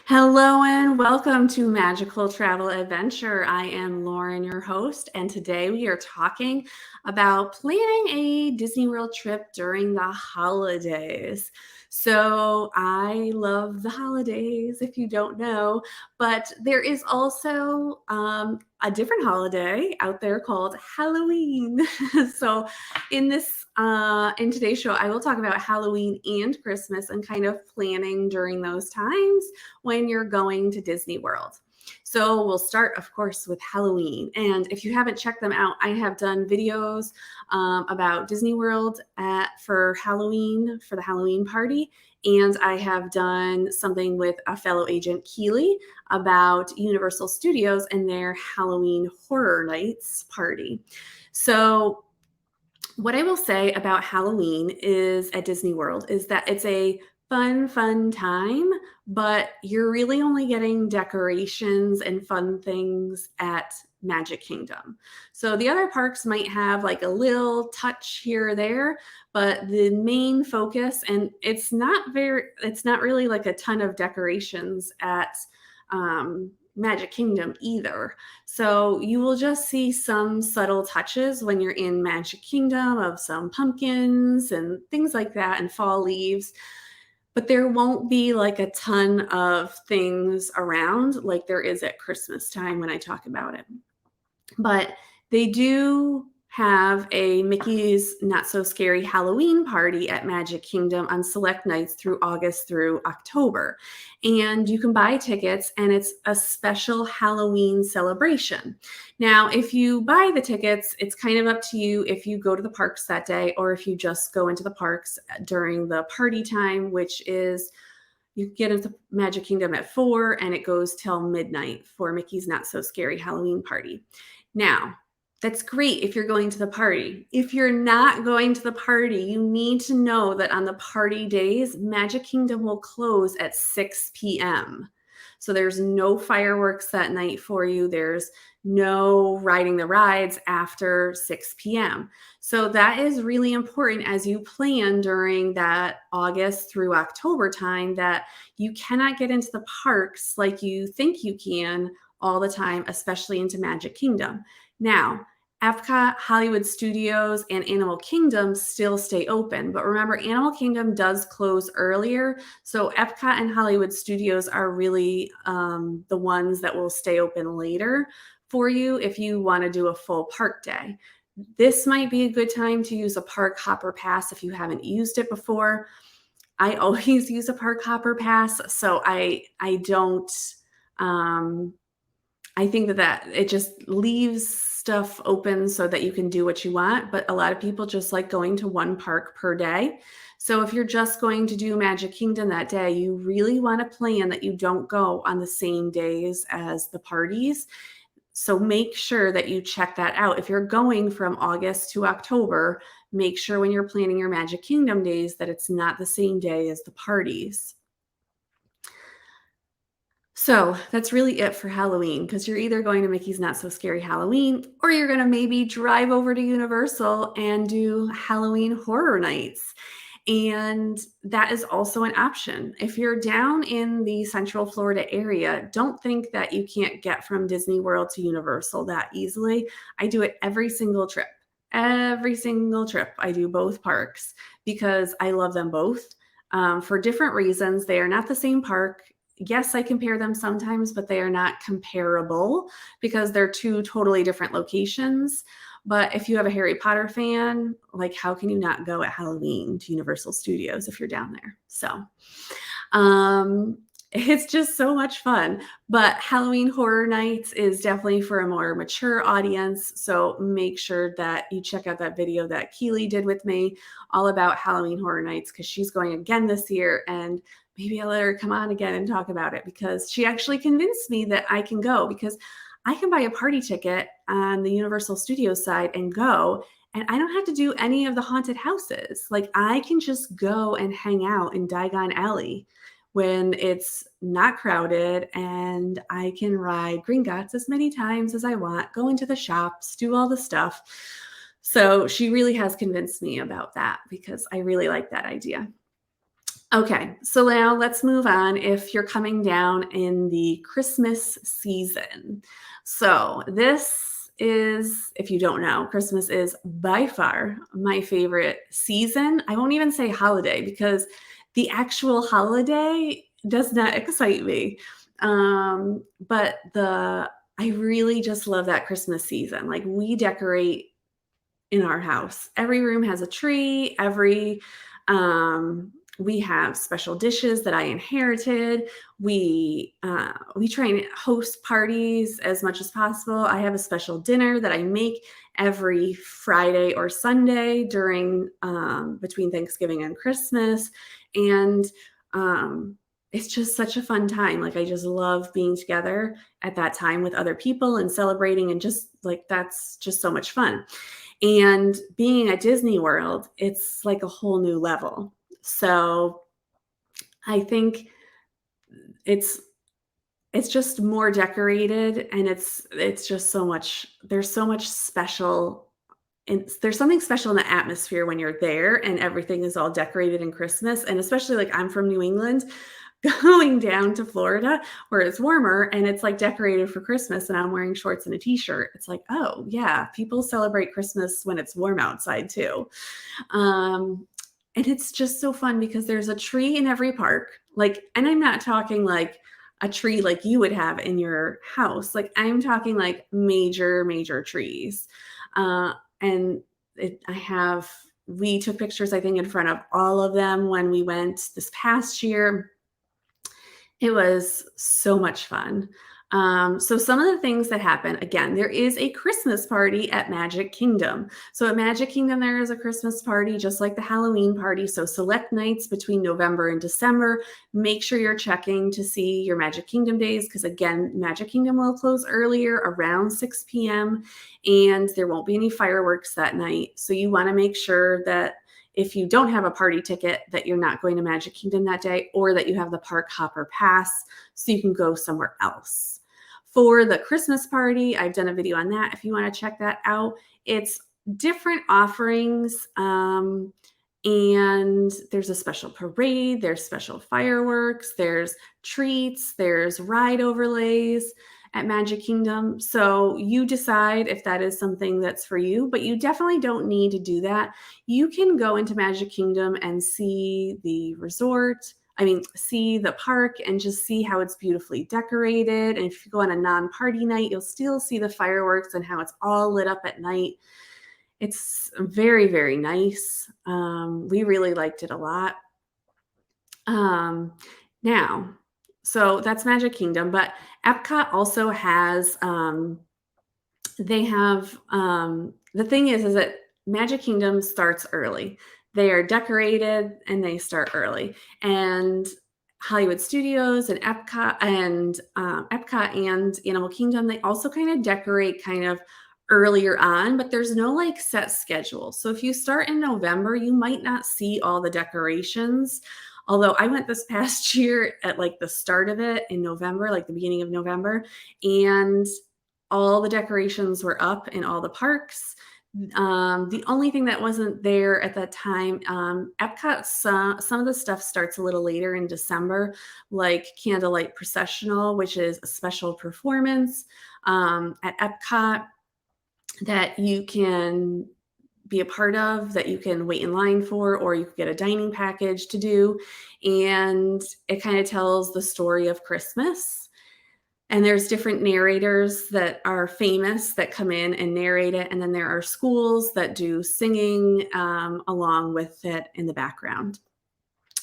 Hello and welcome to Magical Travel Adventure. I am Lauren, your host, and today we are talking about planning a Disney World trip during the holidays. So, I love the holidays, if you don't know, but there is also a different holiday out there called Halloween. So, in today's show, I will talk about Halloween and Christmas and kind of planning during those times when you're going to Disney World. So we'll start, of course, with Halloween. And if you haven't checked them out, I have done videos about Disney World for Halloween, for the Halloween party. And I have done something with a fellow agent, Keely, about Universal Studios and their Halloween Horror Nights party. So what I will say about Halloween is at Disney World is that it's a fun time, but you're really only getting decorations and fun things at Magic Kingdom. So the other parks might have like a little touch here or there, but the main focus, and it's not really like a ton of decorations at Magic Kingdom either. So you will just see some subtle touches when you're in Magic Kingdom of some pumpkins and things like that and fall leaves. But there won't be like a ton of things around like there is at Christmas time when I talk about it. But they do have a Mickey's Not So Scary Halloween party at Magic Kingdom on select nights through August through October. And you can buy tickets, and it's a special Halloween celebration. Now, if you buy the tickets, it's kind of up to you if you go to the parks that day or if you just go into the parks during the party time, which is you get into Magic Kingdom at 4 and it goes till midnight for Mickey's Not So Scary Halloween party. Now, that's great if you're going to the party. If you're not going to the party, you need to know that on the party days, Magic Kingdom will close at 6 p.m. So there's no fireworks that night for you. There's no riding the rides after 6 p.m. So that is really important as you plan during that August through October time that you cannot get into the parks like you think you can all the time, especially into Magic Kingdom. Now, Epcot, Hollywood Studios, and Animal Kingdom still stay open. But remember, Animal Kingdom does close earlier. So Epcot and Hollywood Studios are really the ones that will stay open later for you if you want to do a full park day. This might be a good time to use a park hopper pass if you haven't used it before. I always use a park hopper pass, so I don't I think that it just leaves stuff open so that you can do what you want, but a lot of people just like going to one park per day. So if you're just going to do Magic Kingdom that day, you really want to plan that you don't go on the same days as the parties. So make sure that you check that out. If you're going from August to October, make sure when you're planning your Magic Kingdom days that it's not the same day as the parties. So that's really it for Halloween because you're either going to Mickey's Not So Scary Halloween or you're going to maybe drive over to Universal and do Halloween Horror Nights. And that is also an option. If you're down in the Central Florida area, don't think that you can't get from Disney World to Universal that easily. I do it every single trip. Every single trip, I do both parks because I love them both for different reasons. They are not the same park. Yes, I compare them sometimes, but they are not comparable because they're two totally different locations. But if you have a Harry Potter fan, like how can you not go at Halloween to Universal Studios if you're down there? So it's just so much fun. But Halloween Horror Nights is definitely for a more mature audience. So make sure that you check out that video that Keely did with me all about Halloween Horror Nights because she's going again this year. And maybe I'll let her come on again and talk about it because she actually convinced me that I can go because I can buy a party ticket on the Universal Studios side and go, and I don't have to do any of the haunted houses. Like I can just go and hang out in Diagon Alley when it's not crowded and I can ride Gringotts as many times as I want, go into the shops, do all the stuff. So she really has convinced me about that because I really like that idea. Okay, so now let's move on if you're coming down in the Christmas season. So, this is, if you don't know, Christmas is by far my favorite season. I won't even say holiday because the actual holiday does not excite me. But I really just love that Christmas season. Like, we decorate in our house. Every room has a tree, we have special dishes that I inherited. We try and host parties as much as possible. I have a special dinner that I make every Friday or Sunday during between Thanksgiving and Christmas, and um, it's just such a fun time. Like, I just love being together at that time with other people and celebrating, and just like that's just so much fun. And being at Disney World, it's like a whole new level. So I think it's it's just more decorated, and it's just so much there's so much special, and there's something special in the atmosphere when you're there and everything is all decorated in Christmas, and especially, like, I'm from New England, going down to Florida where it's warmer and it's, like, decorated for Christmas, and I'm wearing shorts and a t-shirt. It's like, "Oh, yeah, people celebrate Christmas when it's warm outside too." Um, and it's just so fun because there's a tree in every park. Like, and I'm not talking like a tree like you would have in your house. Like, I'm talking like major, major trees. Uh, and I have, we took pictures, I think, in front of all of them when we went this past year. It was so much fun. So some of the things that happen, again, there is a Christmas party at Magic Kingdom. So at Magic Kingdom, there is a Christmas party, just like the Halloween party. So select nights between November and December. Make sure you're checking to see your Magic Kingdom days, because again, Magic Kingdom will close earlier, around 6 p.m., and there won't be any fireworks that night. So you want to make sure that if you don't have a party ticket, that you're not going to Magic Kingdom that day, or that you have the park hopper pass so you can go somewhere else. For the Christmas party, I've done a video on that if you want to check that out. It's different offerings, and there's a special parade, there's special fireworks, there's treats, there's ride overlays at Magic Kingdom. So you decide if that is something that's for you, but you definitely don't need to do that. You can go into Magic Kingdom and see the resort. I mean, see the park and just see how it's beautifully decorated. And if you go on a non-party night, you'll still see the fireworks and how it's all lit up at night. It's very, very nice. We really liked it a lot. Um, now, so that's Magic Kingdom, but Epcot also has they have the thing is that Magic Kingdom starts early. They are decorated and they start early. And Hollywood Studios and Epcot and Animal Kingdom, they also kind of decorate kind of earlier on, but there's no like set schedule. So if you start in November, you might not see all the decorations. Although I went this past year at like the start of it in November, like the beginning of November, and all the decorations were up in all the parks. The only thing that wasn't there at that time, Epcot, some of the stuff starts a little later in December, like Candlelight Processional, which is a special performance at Epcot that you can be a part of, that you can wait in line for, or you could get a dining package to do. And it kind of tells the story of Christmas. And there's different narrators that are famous that come in and narrate it. And then there are schools that do singing along with it in the background.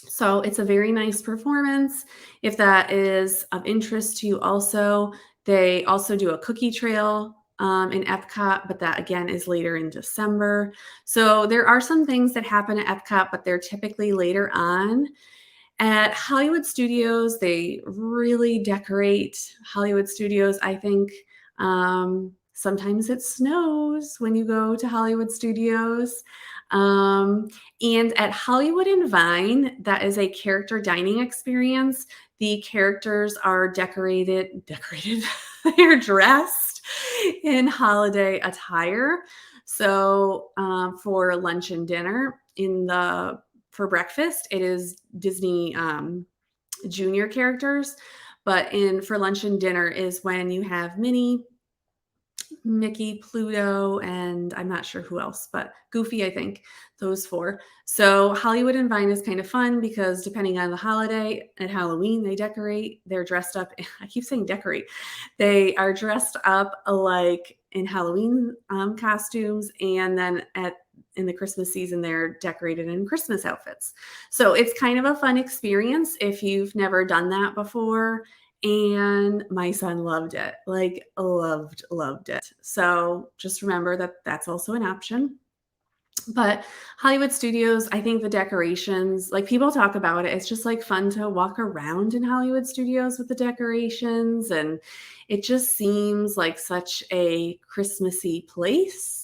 So it's a very nice performance. If that is of interest to you also, they also do a cookie trail in Epcot, but that again is later in December. So there are some things that happen at Epcot, but they're typically later on. At Hollywood Studios, they really decorate Hollywood Studios, I think. Sometimes it snows when you go to Hollywood Studios. And at Hollywood and Vine, that is a character dining experience. The characters are decorated, they're dressed in holiday attire. So for lunch and dinner for breakfast, it is Disney Junior characters, but for lunch and dinner is when you have Minnie, Mickey, Pluto, and I'm not sure who else, but Goofy, I think, those four. So Hollywood and Vine is kind of fun because depending on the holiday, at Halloween, they decorate. They're dressed up. I keep saying decorate. They are dressed up like in Halloween costumes, and then in the Christmas season, they're decorated in Christmas outfits. So it's kind of a fun experience if you've never done that before. And my son loved it, like loved it. So just remember that that's also an option. But Hollywood Studios, I think the decorations, like people talk about it, it's just like fun to walk around in Hollywood Studios with the decorations. And it just seems like such a Christmassy place.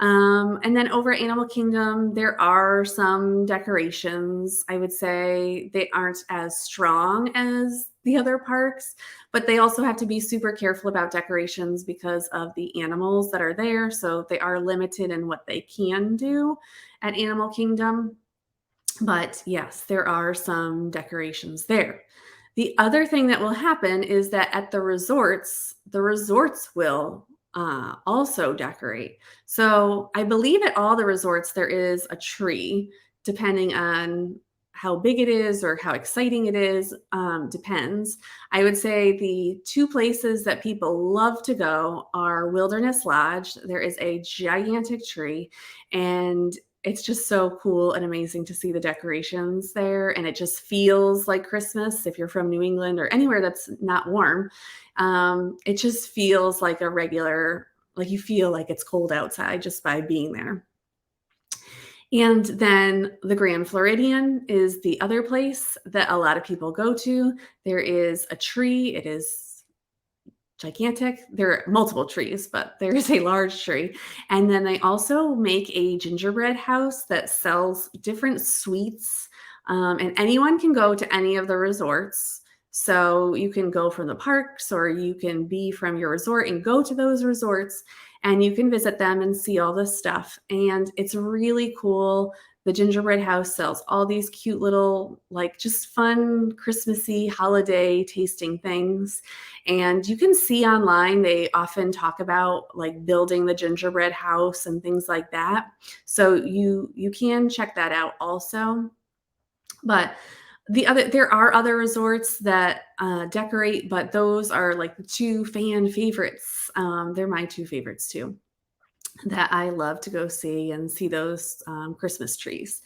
And then over at Animal Kingdom, there are some decorations. I would say they aren't as strong as the other parks, but they also have to be super careful about decorations because of the animals that are there. So they are limited in what they can do at Animal Kingdom. But yes, there are some decorations there. The other thing that will happen is that at the resorts will also decorate. So I believe at all the resorts there is a tree, depending on how big it is or how exciting it is, depends. I would say the two places that people love to go are Wilderness Lodge. There is a gigantic tree, and it's just so cool and amazing to see the decorations there. And it just feels like Christmas if you're from New England or anywhere that's not warm. It just feels like a regular, like you feel like it's cold outside just by being there. And then the Grand Floridian is the other place that a lot of people go to. There is a tree. It is gigantic. There are multiple trees, but there is a large tree. And then they also make a gingerbread house that sells different sweets. And anyone can go to any of the resorts. So you can go from the parks, or you can be from your resort and go to those resorts, and you can visit them and see all this stuff. And it's really cool. The gingerbread house sells all these cute little, like just fun, Christmassy, holiday tasting things. And you can see online, they often talk about like building the gingerbread house and things like that. So you can check that out also. But there are other resorts that decorate, but those are like the two fan favorites. They're my two favorites too, that I love to go see and see those Christmas trees.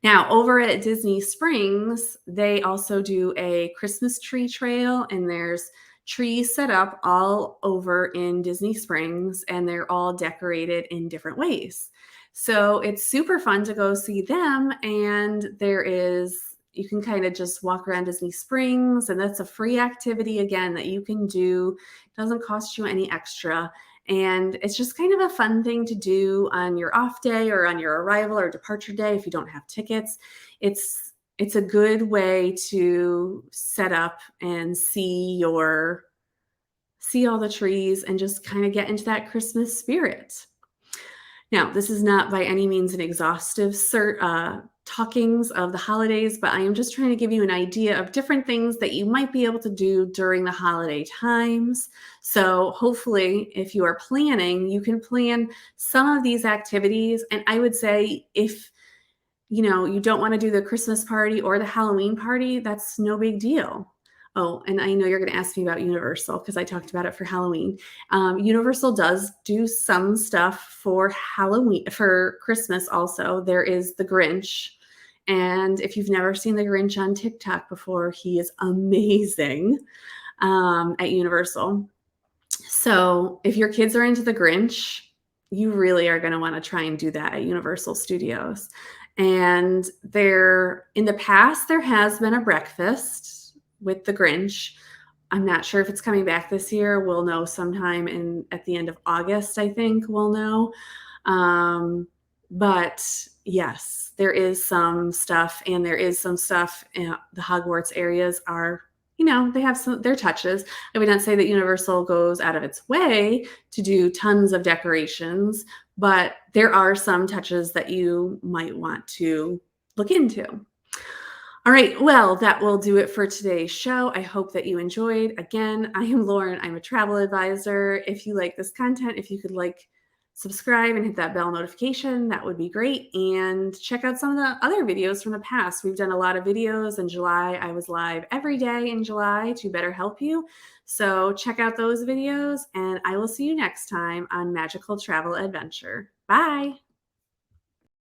Now, over at Disney Springs, they also do a Christmas tree trail, and there's trees set up all over in Disney Springs, and they're all decorated in different ways. So it's super fun to go see them. And you can kind of just walk around Disney Springs, and that's a free activity again that you can do. It doesn't cost you any extra. And it's just kind of a fun thing to do on your off day or on your arrival or departure day if you don't have tickets. It's a good way to set up and see all the trees and just kind of get into that Christmas spirit. Now, this is not by any means an exhaustive talkings of the holidays, but I am just trying to give you an idea of different things that you might be able to do during the holiday times. So hopefully, if you are planning, you can plan some of these activities. And I would say if you don't want to do the Christmas party or the Halloween party, that's no big deal. Oh, and I know you're going to ask me about Universal because I talked about it for Halloween. Universal does do some stuff for Halloween, for Christmas also. There is the Grinch. And if you've never seen the Grinch on TikTok before, he is amazing at Universal. So if your kids are into the Grinch, you really are going to want to try and do that at Universal Studios. And in the past, there has been a breakfast with the Grinch. I'm not sure if it's coming back this year. We'll know sometime at the end of August, I think we'll know. But yes, there is some stuff, and there is some stuff in the Hogwarts areas they have their touches. I would not say that Universal goes out of its way to do tons of decorations, but there are some touches that you might want to look into. All right, well, that will do it for today's show. I hope that you enjoyed. Again, I am Lauren. I'm a travel advisor. If you like this content, if you could subscribe and hit that bell notification, that would be great. And check out some of the other videos from the past. We've done a lot of videos in July. I was live every day in July to better help you. So check out those videos, and I will see you next time on Magical Travel Adventure. Bye.